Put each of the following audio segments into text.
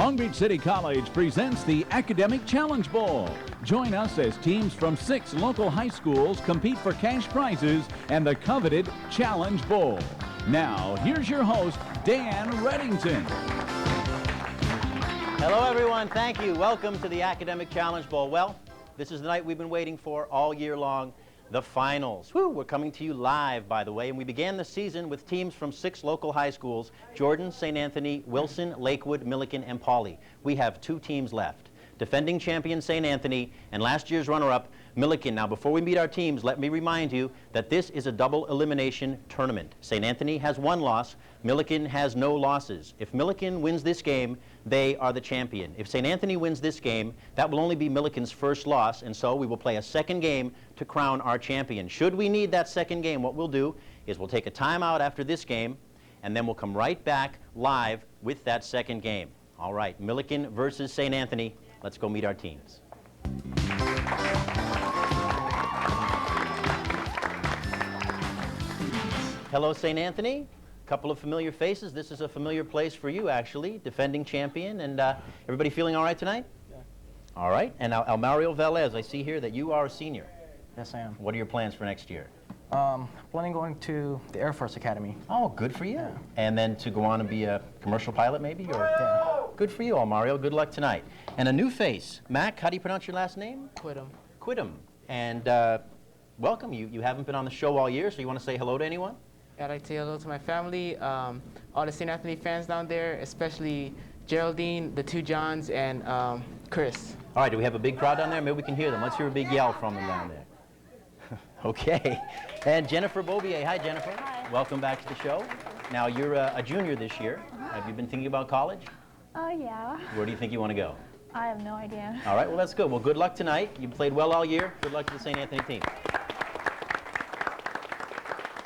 Long Beach City College presents the Academic Challenge Bowl. Join us as teams from 6 local high schools compete for cash prizes and the coveted Challenge Bowl. Now, here's your host, Dan Reddington. Hello, everyone. Thank you. Welcome to the Academic Challenge Bowl. Well, this is the night we've been waiting for all year long, the finals. Woo, we're coming to you live, by the way, and we began the season with teams from 6 local high schools: Jordan, St. Anthony, Wilson, Lakewood, Milliken, and Pauley. We have 2 teams left. Defending champion St. Anthony and last year's runner-up Milliken. Now, before we meet our teams, let me remind you that this is a double elimination tournament. St. Anthony has 1 loss. Milliken has no losses. If Milliken wins this game, they are the champion. If St. Anthony wins this game, that will only be Milliken's first loss, and so we will play a second game to crown our champion. Should we need that second game, what we'll do is we'll take a timeout after this game, and then we'll come right back live with that second game. All right, Milliken versus St. Anthony. Let's go meet our teams. Hello, St. Anthony. Couple of familiar faces. This is a familiar place for you, actually. Defending champion. And everybody feeling all right tonight? Yeah. All right. And now, Almario Velez, I see here that you are a senior. Yes, I am. What are your plans for next year? Planning going to the Air Force Academy. Oh, good for you. Yeah. And then to go on and be a commercial pilot, maybe? Or Yeah. Good for you, Almario. Good luck tonight. And a new face. Mac, how do you pronounce your last name? Quidem. Quidem. And welcome. You haven't been on the show all year, so you want to say hello to anyone? I'd like to say hello to my family, all the St. Anthony fans down there, especially Geraldine, the 2 Johns, and Chris. All right, do we have a big crowd down there? Maybe we can hear them. Let's hear a big yell from them down there. Okay. And Jennifer Bobier. Hi, Jennifer. Hi. Welcome back to the show. Now, you're a junior this year. Have you been thinking about college? Yeah. Where do you think you want to go? I have no idea. All right, well, that's good. Well, good luck tonight. You played well all year. Good luck to the St. Anthony team.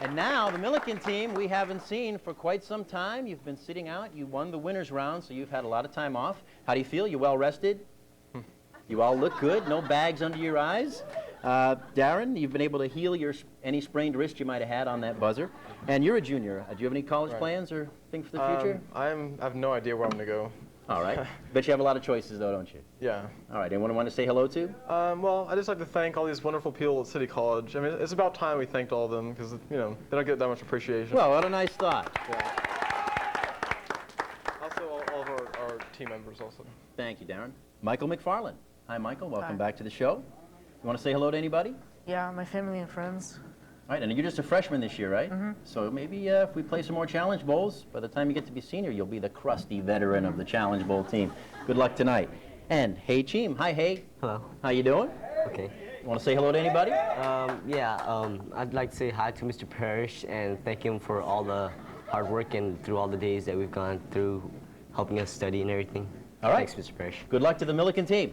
And now, the Milliken team we haven't seen for quite some time. You've been sitting out. You won the winner's round, so you've had a lot of time off. How do you feel? You well rested? You all look good. No bags under your eyes. Darren, you've been able to heal any sprained wrist you might have had on that buzzer. And you're a junior. Do you have any college plans or things for the future? I have no idea where I'm going to go. All right. Bet you have a lot of choices, though, don't you? Yeah. All right. Anyone want to say hello to? Well, I'd just like to thank all these wonderful people at City College. I mean, it's about time we thanked all of them because, you know, they don't get that much appreciation. Well, what a nice thought. Yeah. Also, all of our team members also. Thank you, Darren. Michael McFarland. Hi, Michael. Welcome back to the show. You want to say hello to anybody? Yeah, my family and friends. All right, and you're just a freshman this year, right? Mm-hmm. So maybe if we play some more Challenge Bowls, by the time you get to be senior, you'll be the crusty veteran of the Challenge Bowl team. Good luck tonight. And Hey Team. Hi, Hey. Hello. How you doing? Okay. You want to say hello to anybody? I'd like to say hi to Mr. Parrish and thank him for all the hard work and through all the days that we've gone through helping us study and everything. All right. Thanks, Mr. Parrish. Good luck to the Milliken team.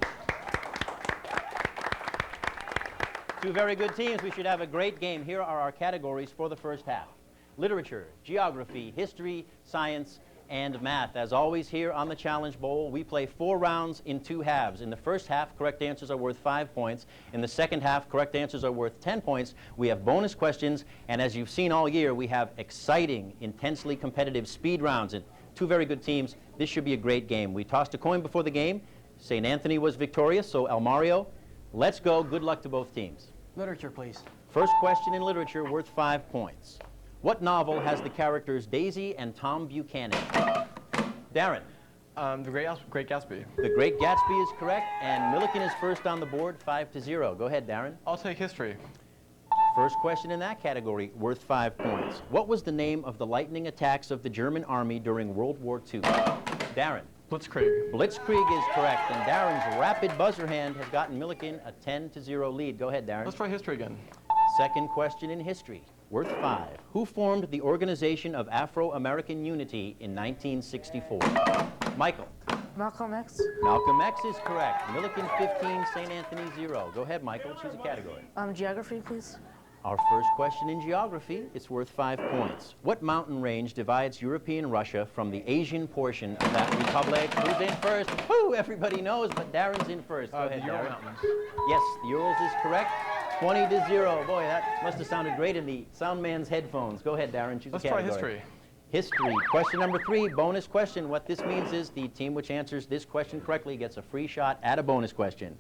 2 very good teams. We should have a great game. Here are our categories for the first half: literature, geography, history, science, and math. As always, here on the Challenge Bowl, we play 4 rounds in 2 halves. In the first half, correct answers are worth 5 points. In the second half, correct answers are worth 10 points. We have bonus questions, and as you've seen all year, we have exciting, intensely competitive speed rounds. And 2 very good teams. This should be a great game. We tossed a coin before the game. St. Anthony was victorious, so Almario, let's go. Good luck to both teams. Literature, please. First question in literature worth 5 points. What novel has the characters Daisy and Tom Buchanan? Darren. The Great Gatsby. The Great Gatsby is correct, and Milliken is first on the board, 5-0. Go ahead, Darren. I'll take history. First question in that category worth 5 points. What was the name of the lightning attacks of the German army during World War II? Darren. Blitzkrieg. Blitzkrieg is correct, and Darren's rapid buzzer hand has gotten Milliken a 10-0 lead. Go ahead, Darren. Let's try history again. Second question in history, worth 5. Who formed the Organization of Afro-American Unity in 1964? Michael. Malcolm X. Malcolm X is correct. Milliken 15, St. Anthony 0. Go ahead, Michael. Choose a category. Geography, please. Our first question in geography, it's worth 5 points. What mountain range divides European Russia from the Asian portion of that republic? Who's in first? Woo, everybody knows, but Darren's in first. Go ahead, the Ural Darren. Mountains. Yes, the Urals is correct. 20-0. Boy, that must have sounded great in the sound man's headphones. Go ahead, Darren. Choose Let's a try category. history. History. Question number 3, bonus question. What this means is the team which answers this question correctly gets a free shot at a bonus question.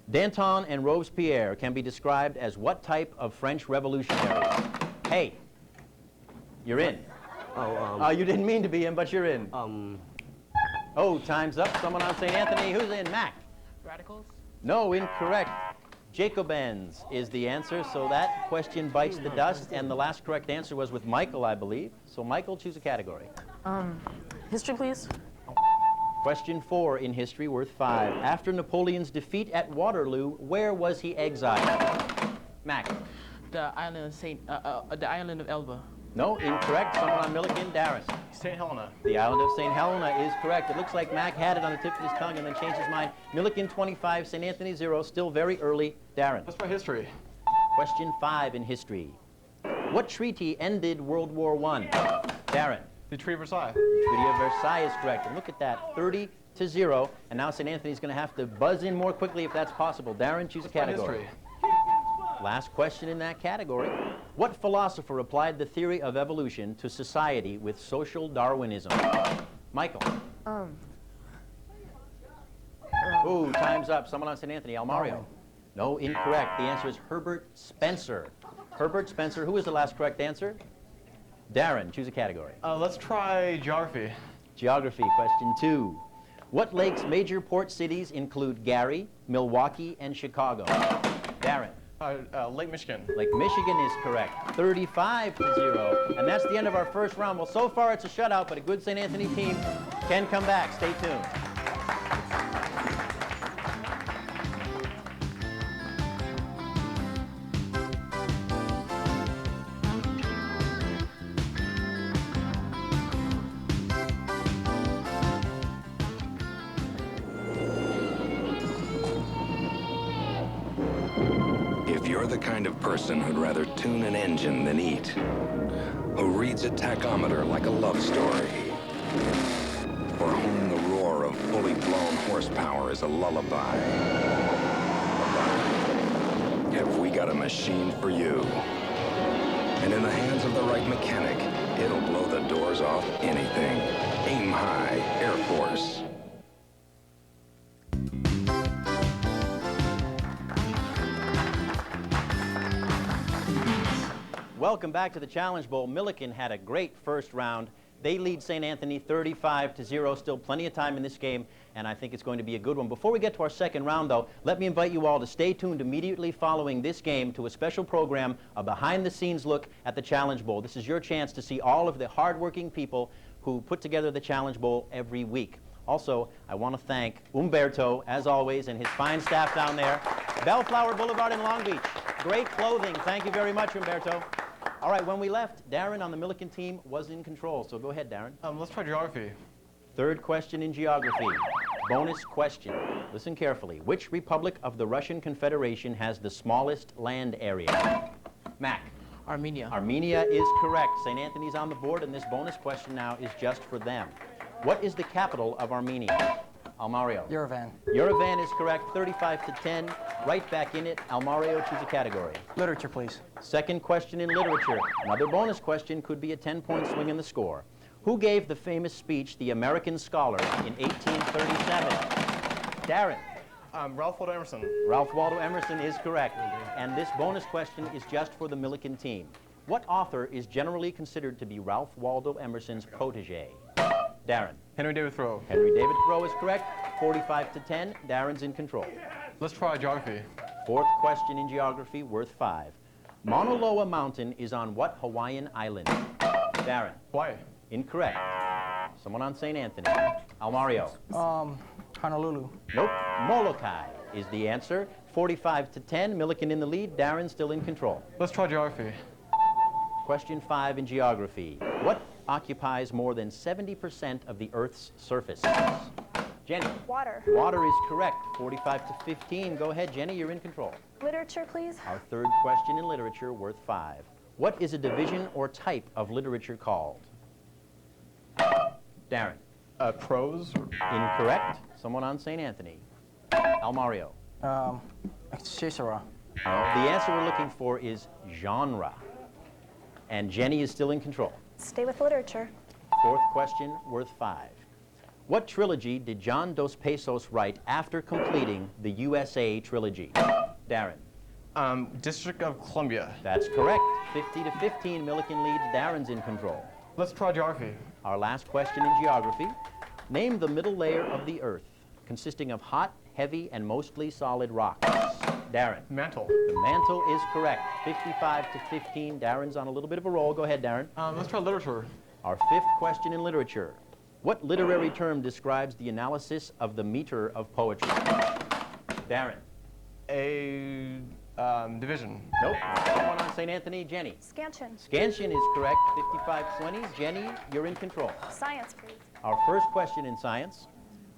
Danton and Robespierre can be described as what type of French revolutionary? Hey, you're in. You didn't mean to be in, but you're in. Oh, time's up. Someone on St. Anthony. Who's in? Mac. Radicals? No, incorrect. Jacobins is the answer, so that question bites the dust, and the last correct answer was with Michael, I believe. So Michael, choose a category. History, please. Question 4 in history, worth 5. After Napoleon's defeat at Waterloo, where was he exiled? Mac. The island of Elba. No, incorrect. Someone on Milliken. Darius. St. Helena. The island of St. Helena is correct. It looks like Mac had it on the tip of his tongue and then changed his mind. Milliken 25, St. Anthony 0, still very early. Darren. Let's try history. Question 5 in history. What treaty ended World War I? Darren. The Treaty of Versailles. Treaty of Versailles is correct. And look at that, 30-0. And now St. Anthony's going to have to buzz in more quickly if that's possible. Darren, choose a category. History. Last question in that category. What philosopher applied the theory of evolution to society with social Darwinism? Michael. Ooh, time's up. Someone on St. Anthony. Almario. No, incorrect. The answer is Herbert Spencer. Herbert Spencer. Who was the last correct answer? Darren, choose a category. Let's try geography. Geography, question 2. What lakes' major port cities include Gary, Milwaukee, and Chicago? Darren. Lake Michigan. Lake Michigan is correct. 35-0. And that's the end of our first round. Well, so far it's a shutout, but a good St. Anthony team can come back. Stay tuned. If you're the kind of person who'd rather tune an engine than eat, who reads a tachometer like a love story, or whom the roar of fully blown horsepower is a lullaby, have we got a machine for you. And in the hands of the right mechanic, it'll blow the doors off anything. Aim high, Air Force. Welcome back to the Challenge Bowl. Milliken had a great first round. They lead St. Anthony 35-0. Still plenty of time in this game, and I think it's going to be a good one. Before we get to our second round, though, let me invite you all to stay tuned immediately following this game to a special program, a behind-the-scenes look at the Challenge Bowl. This is your chance to see all of the hard-working people who put together the Challenge Bowl every week. Also, I want to thank Umberto, as always, and his fine staff down there. Bellflower Boulevard in Long Beach. Great clothing. Thank you very much, Umberto. All right, when we left, Darren on the Milliken team was in control. So go ahead, Darren. Let's try geography. Third question in geography. Bonus question. Listen carefully. Which republic of the Russian Confederation has the smallest land area? Mac. Armenia. Armenia is correct. St. Anthony's on the board, and this bonus question now is just for them. What is the capital of Armenia? Almario. Yerevan. Yerevan is correct. 35-10. Right back in it. Almario, choose a category. Literature, please. Second question in literature. Another bonus question, could be a 10-point swing in the score. Who gave the famous speech, The American Scholar, in 1837? Darren. Ralph Waldo Emerson. Ralph Waldo Emerson is correct. And this bonus question is just for the Milliken team. What author is generally considered to be Ralph Waldo Emerson's protege? Darren. Henry David Thoreau. Henry David Thoreau is correct. 45-10. Darren's in control. Let's try geography. Fourth question in geography, worth 5. Mauna Loa Mountain is on what Hawaiian island? Darren. Hawaii. Incorrect. Someone on St. Anthony. Almario. Honolulu. Nope. Molokai is the answer. 45-10. Milliken in the lead. Darren still in control. Let's try geography. Question 5 in geography. What occupies more than 70% of the Earth's surface? Jenny. Water. Water is correct. 45-15. Go ahead, Jenny. You're in control. Literature, please. Our third question in literature, worth 5. What is a division or type of literature called? Darren. Prose. Incorrect. Someone on St. Anthony. Almario. Cicero. The answer we're looking for is genre. And Jenny is still in control. Stay with literature. Fourth question worth 5. What trilogy did John Dos Passos write after completing the USA trilogy? Darren. District of Columbia. That's correct. 50 to 15, Milliken leads. Darren's in control. Let's try geography. Our last question in geography. Name the middle layer of the Earth, consisting of hot, heavy, and mostly solid rocks. Darren. Mantle. The mantle is correct. 55 to 15. Darren's on a little bit of a roll. Go ahead, Darren. Let's try literature. Our fifth question in literature. What literary term describes the analysis of the meter of poetry? Darren. A division. Nope. Someone on St. Anthony. Jenny. Scansion. Scansion is correct. 55-20. Jenny, you're in control. Science, please. Our first question in science.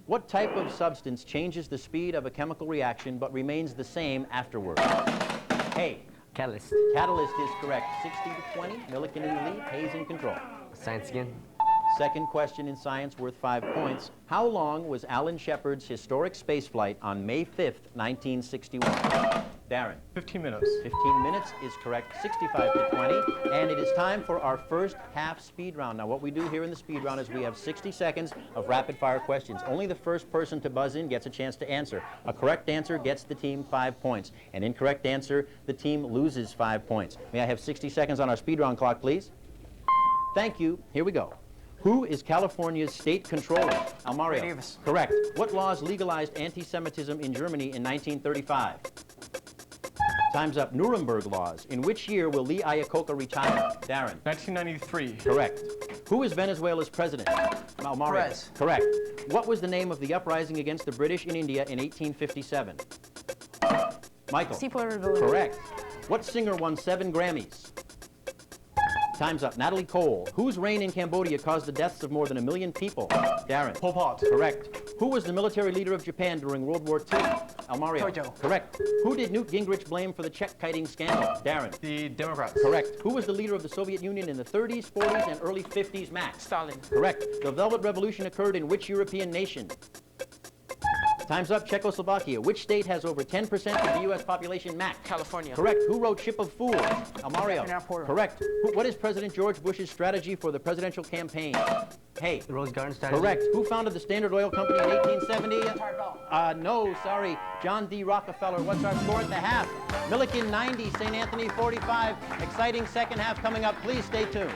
What type of substance changes the speed of a chemical reaction but remains the same afterward? Hay. Catalyst. Catalyst is correct. 60 to 20. Milliken in the lead. Hayes in control. Science again. Second question in science worth 5 points. How long was Alan Shepard's historic spaceflight on May 5th, 1961? Darren. 15 minutes. 15 minutes is correct, 65 to 20. And it is time for our first half speed round. Now, what we do here in the speed round is we have 60 seconds of rapid fire questions. Only the first person to buzz in gets a chance to answer. A correct answer gets the team 5 points. An incorrect answer, the team loses 5 points. May I have 60 seconds on our speed round clock, please? Thank you. Here we go. Who is California's state controller? Almario. Davis. Correct. What laws legalized anti-Semitism in Germany in 1935? Time's up. Nuremberg laws. In which year will Lee Iacocca retire? Darren. 1993. Correct. Who is Venezuela's president? Almario. Perez. Correct. What was the name of the uprising against the British in India in 1857? Michael. Seaport Rebellion. Correct. What singer won 7 Grammys? Time's up. Natalie Cole. Whose reign in Cambodia caused the deaths of more than 1 million people? Darren. Pol Pot. Correct. Who was the military leader of Japan during World War II? Almario. Tojo. Correct. Who did Newt Gingrich blame for the check kiting scandal? Darren. The Democrats. Correct. Who was the leader of the Soviet Union in the 30s, 40s, and early 50s? Max. Stalin. Correct. The Velvet Revolution occurred in which European nation? Time's up. Czechoslovakia. Which state has over 10% of the U.S. population? Max. California. Correct. Who wrote Ship of Fools? Almario. Ferdinand Porter. Correct. What is President George Bush's strategy for the presidential campaign? Hey. The Rose Garden strategy. Correct. Who founded the Standard Oil Company in 1870? Tarbell. No, sorry. John D. Rockefeller. What's our score at the half? Milliken 90, St. Anthony 45. Exciting second half coming up. Please stay tuned.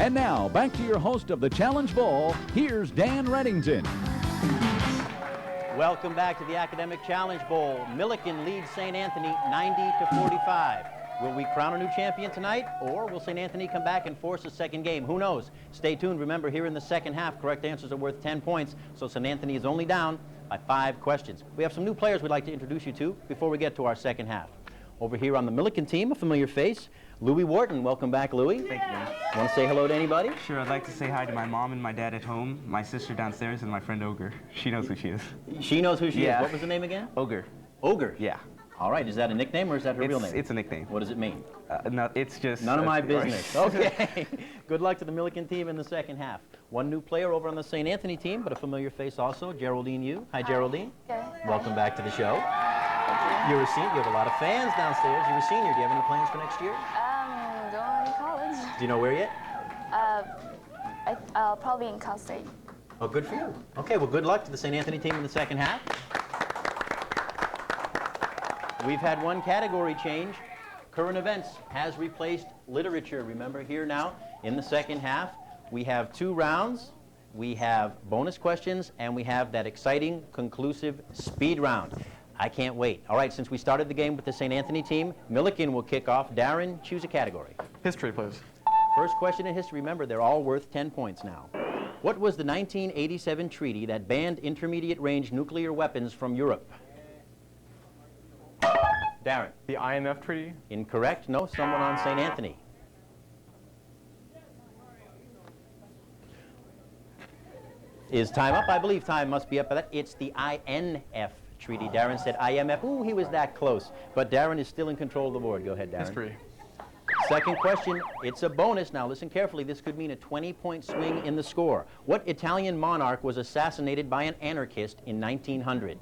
And now, back to your host of the Challenge Bowl, here's Dan Reddington. Welcome back to the Academic Challenge Bowl. Milliken leads St. Anthony 90-45. Will we crown a new champion tonight, or will St. Anthony come back and force a second game? Who knows? Stay tuned. Remember, here in the second half, correct answers are worth 10 points, so St. Anthony is only down by 5 questions. We have some new players we'd like to introduce you to before we get to our second half. Over here on the Milliken team, a familiar face, Louis Wharton. Welcome back, Louis. Thank you. Want to say hello to anybody? Sure, I'd like to say hi to my mom and my dad at home, my sister downstairs, and my friend Ogre. She knows who she is. She knows who she Yeah. is. What was the name again? Ogre. Ogre. Yeah. All right, is that a nickname or is that her real name? It's a nickname. What does it mean? No, it's just... None of my business. Okay. Good luck to the Milliken team in the second half. One new player over on the St. Anthony team, but a familiar face also, Geraldine Yu. Hi, Geraldine. Good. Welcome back to the show. You're a senior. You have a lot of fans downstairs. You're a senior. Do you have any plans for next year? Going to college. Do you know where yet? I'll probably be in Cal State. Oh, good for you. Okay, well, good luck to the St. Anthony team in the second half. We've had one category change. Current events has replaced literature. Remember, here now in the second half, we have 2 rounds. We have bonus questions, and we have that exciting, conclusive speed round. I can't wait. All right, since we started the game with the St. Anthony team, Milliken will kick off. Darren, choose a category. History, please. First question in history. Remember, they're all worth 10 points now. What was the 1987 treaty that banned intermediate-range nuclear weapons from Europe? Darren. The IMF treaty. Incorrect. No, someone on St. Anthony. Is time up? I believe time must be up. But it's the INF treaty. Darren said IMF. Ooh, he was that close. But Darren is still in control of the board. Go ahead, Darren. History. Second question, it's a bonus. Now listen carefully. This could mean a 20-point swing in the score. What Italian monarch was assassinated by an anarchist in 1900?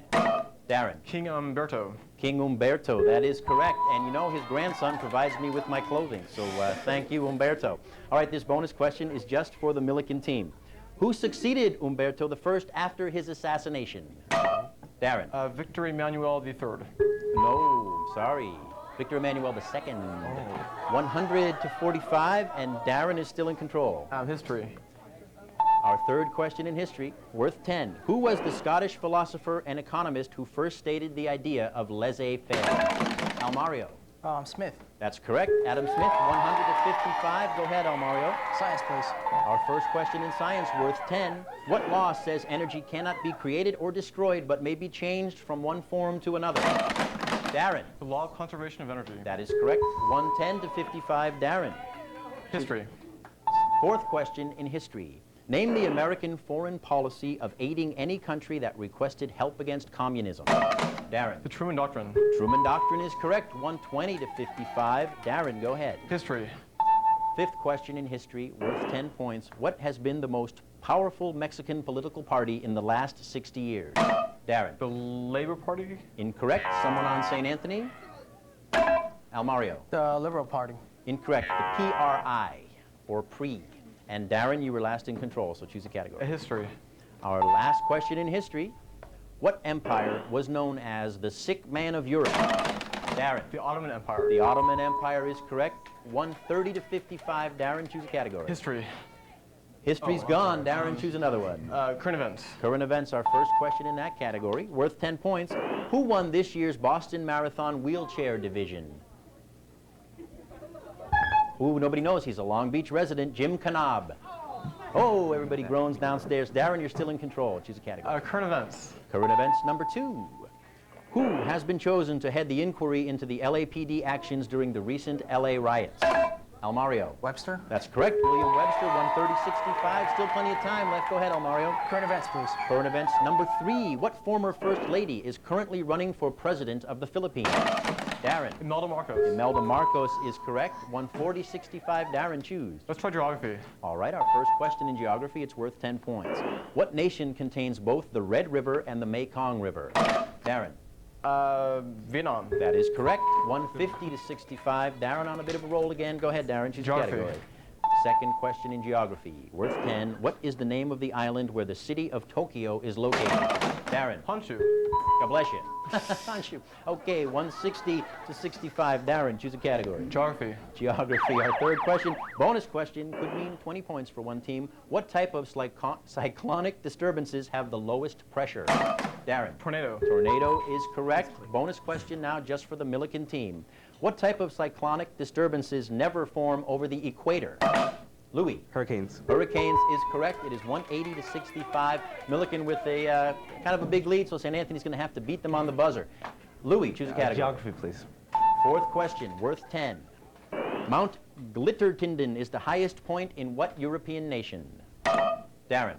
Darren. King Umberto. King Umberto, that is correct. And you know, his grandson provides me with my clothing. So thank you, Umberto. All right, this bonus question is just for the Milliken team. Who succeeded Umberto I after his assassination? Darren. Victor Emmanuel III. No, sorry. Victor Emmanuel II. 100-45, and Darren is still in control. History. Our third question in history, worth 10. Who was the Scottish philosopher and economist who first stated the idea of laissez-faire? Almario. Smith. That's correct. Adam Smith, 100-55. Go ahead, Almario. Science, please. Our first question in science, worth 10. What law says energy cannot be created or destroyed, but may be changed from one form to another? Darren. The law of conservation of energy. That is correct. 110-55, Darren. History. Fourth question in history. Name the American foreign policy of aiding any country that requested help against communism. Darren. The Truman Doctrine. Truman Doctrine is correct. 120-55. Darren, go ahead. History. Fifth question in history, worth 10 points. What has been the most powerful Mexican political party in the last 60 years? Darren. The Labor Party. Incorrect. Someone on St. Anthony? Almario. The Liberal Party. Incorrect. The PRI, or PRE. And Darren, you were last in control, so choose a category. History. Our last question in history. What empire was known as the sick man of Europe? Darren. The Ottoman Empire. The Ottoman Empire is correct. 130-55. Darren, choose a category. History. History's gone. Darren, choose another one. Current events. Current events, our first question in that category, worth 10 points. Who won this year's Boston Marathon wheelchair division? Ooh, nobody knows. He's a Long Beach resident, Jim Kanab. Oh, everybody groans downstairs. Darren, you're still in control. Choose a category. Current events. Current events number 2. Who has been chosen to head the inquiry into the LAPD actions during the recent LA riots? Almario. Webster. That's correct. William Webster, 130-65. Still plenty of time left. Go ahead, Almario. Current events, please. Current events number 3. What former First Lady is currently running for President of the Philippines? Darren. Imelda Marcos. Imelda Marcos is correct. 140-65. Darren, choose. Let's try geography. All right, our first question in geography, it's worth 10 points. What nation contains both the Red River and the Mekong River? Darren. Vietnam. That is correct. 150-65. Darren on a bit of a roll again. Go ahead, Darren. Choose a Geography. category. second question in geography, worth 10. What is the name of the island where the city of Tokyo is located? Darren. Honshu. God bless you. Honshu. Okay, 160 to 65. Darren, choose a category. Geography. Geography. Our third question. Bonus question could mean 20 points for one team. What type of cyclonic disturbances have the lowest pressure? Darren. Tornado. Tornado is correct. Bonus question now just for the Milliken team. What type of cyclonic disturbances never form over the equator? Louis. Hurricanes. Hurricanes is correct. It is 180 to 65. Milliken with a kind of a big lead, so St. Anthony's going to have to beat them on the buzzer. Louis, choose a category. Geography, please. Fourth question, worth 10. Mount Glittertinden is the highest point in what European nation? Darren.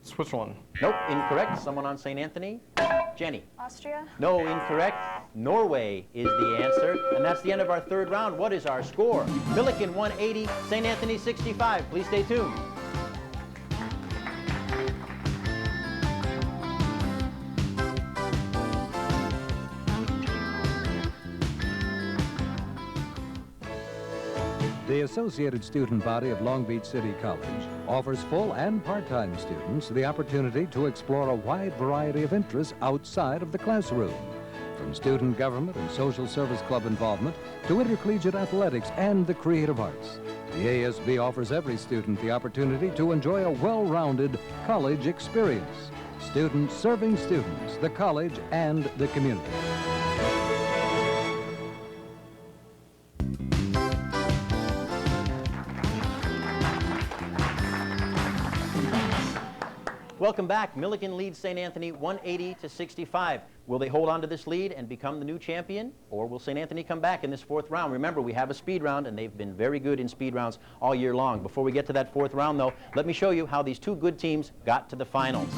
Switzerland. Nope, incorrect. Someone on St. Anthony? Jenny. Austria. No, incorrect. Norway is the answer. And that's the end of our third round. What is our score? Milliken 180, St. Anthony 65. Please stay tuned. The Associated Student Body of Long Beach City College offers full and part-time students the opportunity to explore a wide variety of interests outside of the classroom. From student government and social service club involvement to intercollegiate athletics and the creative arts, the ASB offers every student the opportunity to enjoy a well-rounded college experience. Students serving students, the college, and the community. Welcome back. Milliken leads St. Anthony 180 to 65. Will they hold on to this lead and become the new champion, or will St. Anthony come back in this fourth round? Remember, we have a speed round, and they've been very good in speed rounds all year long. Before we get to that fourth round, though, let me show you how these two good teams got to the finals.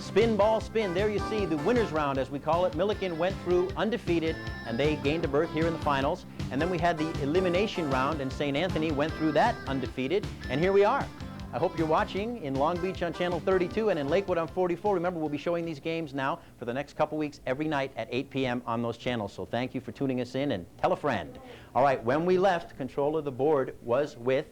Spin, ball, spin. There you see the winner's round, as we call it. Milliken went through undefeated, and they gained a berth here in the finals. And then we had the elimination round, and St. Anthony went through that undefeated, and here we are. I hope you're watching in Long Beach on Channel 32 and in Lakewood on 44. Remember, we'll be showing these games now for the next couple weeks every night at 8 p.m. on those channels. So thank you for tuning us in, and tell a friend. All right, when we left, control of the board was with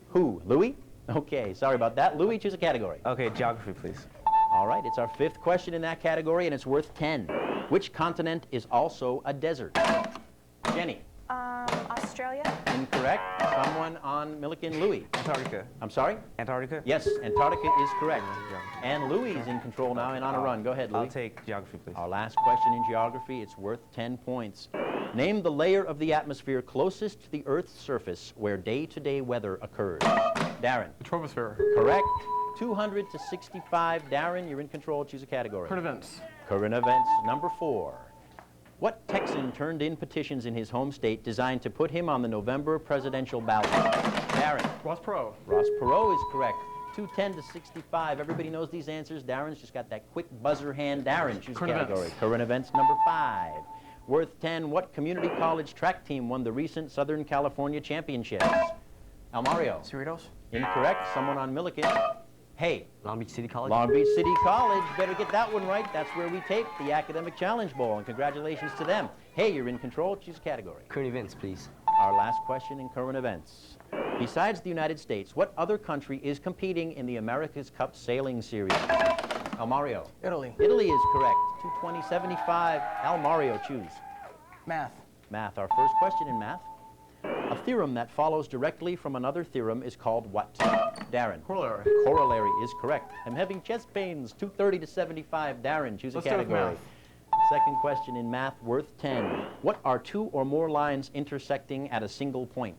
who? Louis? Okay, sorry about that. Louis, choose a category. Okay, geography, please. All right, it's our fifth question in that category, and it's worth 10. Which continent is also a desert? Jenny. Australia. Incorrect. Someone on Milliken. Louis. Antarctica. I'm sorry? Antarctica? Yes, Antarctica is correct. And Louis is in control now and on a run. Go ahead, Louis. I'll take geography, please. Our last question in geography, it's worth 10 points. Name the layer of the atmosphere closest to the Earth's surface where day-to-day weather occurs. Darren. The troposphere. Correct. 200 to 65. Darren, you're in control. Choose a category. Current events. Current events, number 4. What Texan turned in petitions in his home state designed to put him on the November presidential ballot? Darren. Ross Perot. Ross Perot is correct. 210 to 65. Everybody knows these answers. Darren's just got that quick buzzer hand. Darren, choose a category. Events. Current events, number 5. Worth 10. What community college track team won the recent Southern California Championships? Almario. Cerritos. Incorrect. Someone on Milliken. Hey. Long Beach City College. Long Beach City College. Better get that one right. That's where we take the Academic Challenge Bowl, and congratulations to them. Hey, you're in control. Choose a category. Current events, please. Our last question in current events. Besides the United States, what other country is competing in the America's Cup Sailing Series? Almario. Italy. Italy is correct. 220-75. Almario, choose. Math. Math. Our first question in math. A theorem that follows directly from another theorem is called what? Darren. Corollary. Corollary is correct. I'm having chest pains. 230 to 75. Darren, choose a Let's go with category. math. Second question in math, worth 10. What are two or more lines intersecting at a single point?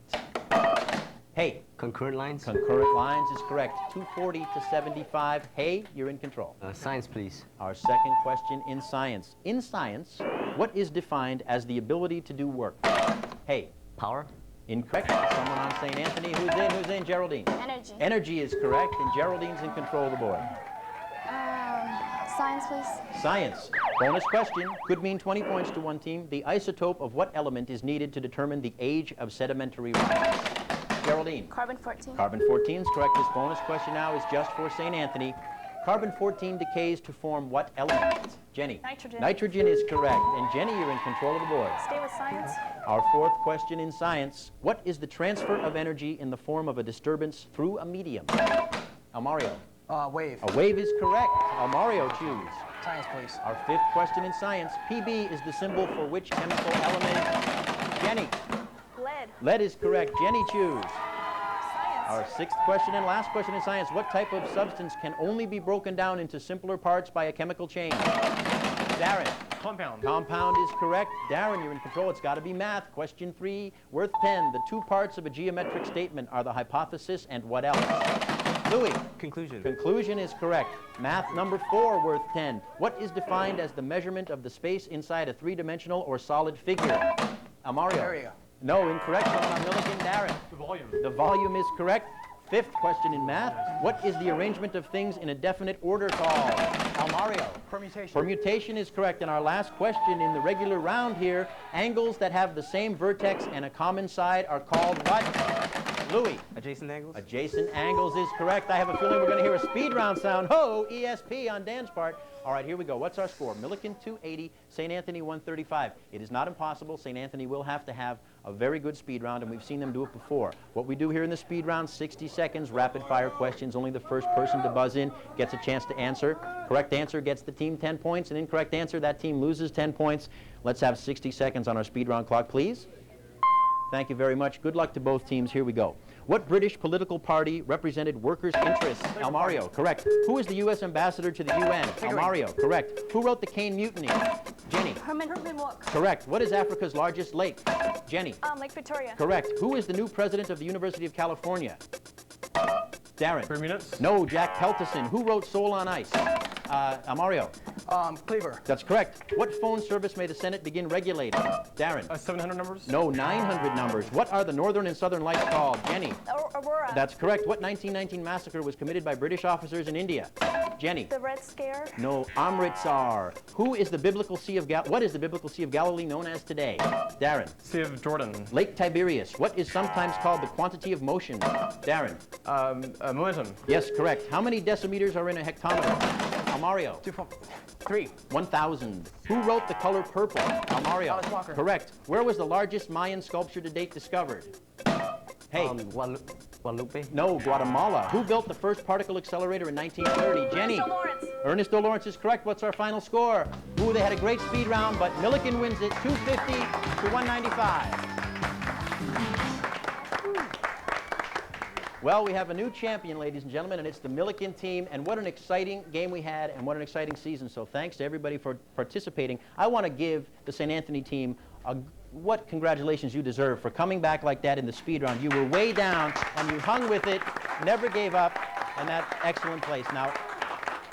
Hey. Concurrent lines. Concurrent lines is correct. 240 to 75. Hey, you're in control. Science, please. Our second question in science. In science, what is defined as the ability to do work? Hey. Power. Incorrect. Someone on St. Anthony. Who's in? Who's in? Geraldine. Energy. Energy is correct, and Geraldine's in control of the board. Science, please. Science. Bonus question. Could mean 20 points to one team. The isotope of what element is needed to determine the age of sedimentary rocks? Geraldine. Carbon-14. Carbon-14 is correct. This bonus question now is just for St. Anthony. Carbon-14 decays to form what element? Jenny? Nitrogen. Nitrogen is correct. And Jenny, you're in control of the board. Stay with science. Our fourth question in science. What is the transfer of energy in the form of a disturbance through a medium? Almario. Wave. A wave is correct. Almario, choose. Science, please. Our fifth question in science. Pb is the symbol for which chemical element? Jenny. Lead. Lead is correct. Jenny, choose. Science. Our sixth question and last question in science. What type of substance can only be broken down into simpler parts by a chemical change? Darren. Compound. Compound is correct. Darren, you're in control. It's got to be math. Question 3, worth 10. The two parts of a geometric statement are the hypothesis and what else? Louis. Conclusion. Conclusion is correct. Math number 4, worth 10. What is defined as the measurement of the space inside a three-dimensional or solid figure? Almario. Area. No, incorrect. On Milliken. Darren. The volume. The volume is correct. Fifth question in math. What is the arrangement of things in a definite order called? Almario. Permutation. Permutation is correct. And our last question in the regular round here, angles that have the same vertex and a common side are called what? Louis. Adjacent angles. Adjacent angles is correct. I have a feeling we're going to hear a speed round sound. Ho, ESP on Dan's part. All right, here we go. What's our score? Milliken 280, St. Anthony 135. It is not impossible. St. Anthony will have to have a very good speed round, and we've seen them do it before. What we do here in the speed round, 60 seconds, rapid fire questions. Only the first person to buzz in gets a chance to answer. Correct answer gets the team 10 points. An incorrect answer, that team loses 10 points. Let's have 60 seconds on our speed round clock, please. Thank you very much. Good luck to both teams. Here we go. What British political party represented workers' interests? Almario, correct. Who is the U.S. ambassador to the UN? Almario, correct. Who wrote the Caine Mutiny? Jenny. Herman Wouk. Correct. What is Africa's largest lake? Jenny. Lake Victoria. Correct. Who is the new president of the University of California? Darren. Bermudas. No, Jack Peltison. Who wrote Soul on Ice? Almario. Cleaver. That's correct. What phone service may the Senate begin regulating? Darren. 700 numbers. No, 900 numbers. What are the northern and southern lights called? Jenny. Aurora. That's correct. What 1919 massacre was committed by British officers in India? Jenny. The Red Scare. No, Amritsar. Who is the biblical Sea of what is the biblical Sea of Galilee known as today? Darren. Sea of Jordan. Lake Tiberias. What is sometimes called the quantity of motion? Darren. Momentum. Yes, correct. How many decimeters are in a hectometer? Almario. 3. 1,000. Who wrote The Color Purple? Almario. Alice Walker. Correct. Where was the largest Mayan sculpture to date discovered? Hey. Guadalupe. No, Guatemala. Who built the first particle accelerator in 1930? Jenny. Ernesto Lawrence. Ernesto Lawrence is correct. What's our final score? Ooh, they had a great speed round, but Milliken wins it 250 to 195. Well, we have a new champion, ladies and gentlemen, and it's the Milliken team. And what an exciting game we had, and what an exciting season. So thanks to everybody for participating. I want to give the St. Anthony team what congratulations you deserve for coming back like that in the speed round. You were way down, and you hung with it, never gave up, and that excellent place. Now,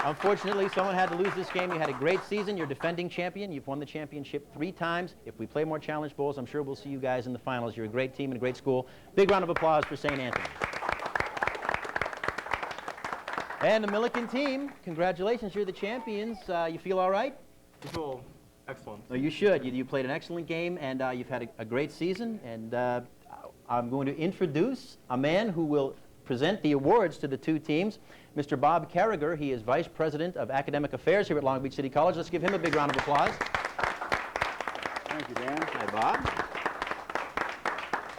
unfortunately, someone had to lose this game. You had a great season. You're defending champion. You've won the championship 3 times. If we play more Challenge Bowls, I'm sure we'll see you guys in the finals. You're a great team and a great school. Big round of applause for St. Anthony. And the Milliken team, congratulations, you're the champions. You feel all right? I feel excellent. Oh, you should. You played an excellent game, and you've had a great season. And I'm going to introduce a man who will present the awards to the 2 teams, Mr. Bob Carragher. He is Vice President of Academic Affairs here at Long Beach City College. Let's give him a big round of applause. Thank you, Dan. Hi, Bob.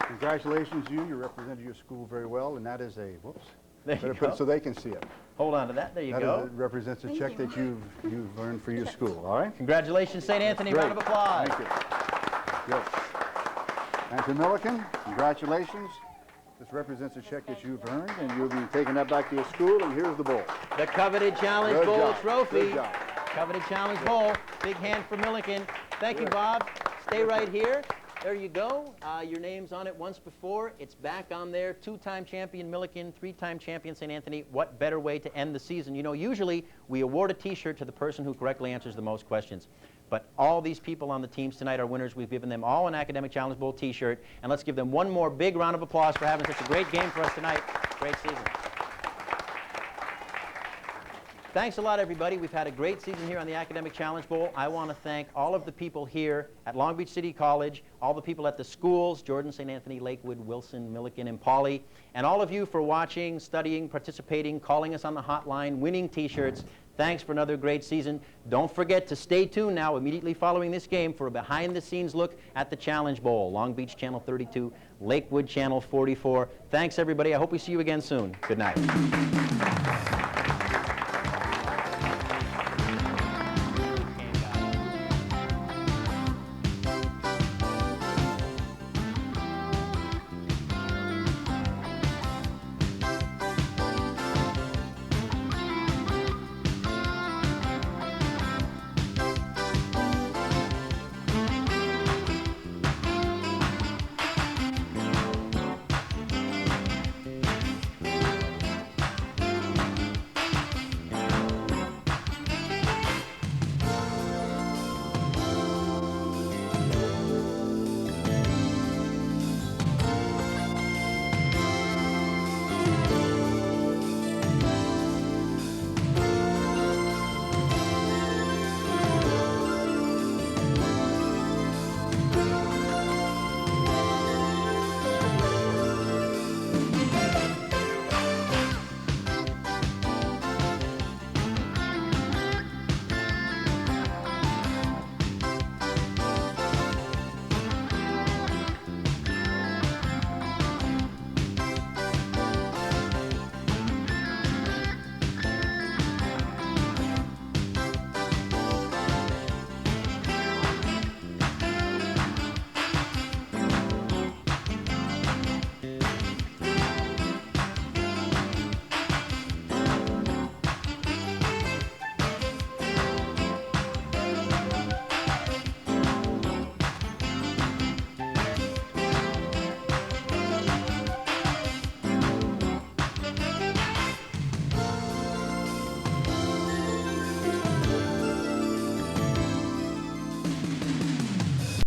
Congratulations, you represented your school very well, and that is a, whoops. There you go. So they can see it. Hold on to that. There you go. That represents a check that you've earned for your school, all right? Congratulations, St. Anthony. Great. Round of applause. Thank you. Good. And to Milliken, congratulations. This represents a check that you've earned, and you'll be taking that back to your school, and here's the bowl. The coveted Challenge Good Bowl job. trophy. Good job. Coveted Challenge Bowl. Big hand for Milliken. Thank you, Bob. Stay right here. There you go. Your name's on it once before. It's back on there. 2-time champion Milliken, 3-time champion St. Anthony. What better way to end the season? You know, usually we award a T-shirt to the person who correctly answers the most questions. But all these people on the teams tonight are winners. We've given them all an Academic Challenge Bowl T-shirt. And let's give them one more big round of applause for having such a great game for us tonight. Great season. Thanks a lot, everybody. We've had a great season here on the Academic Challenge Bowl. I want to thank all of the people here at Long Beach City College, all the people at the schools, Jordan, St. Anthony, Lakewood, Wilson, Milliken, and Pauley, and all of you for watching, studying, participating, calling us on the hotline, winning T-shirts. Thanks for another great season. Don't forget to stay tuned now immediately following this game for a behind-the-scenes look at the Challenge Bowl. Long Beach Channel 32, Lakewood Channel 44. Thanks, everybody. I hope we see you again soon. Good night.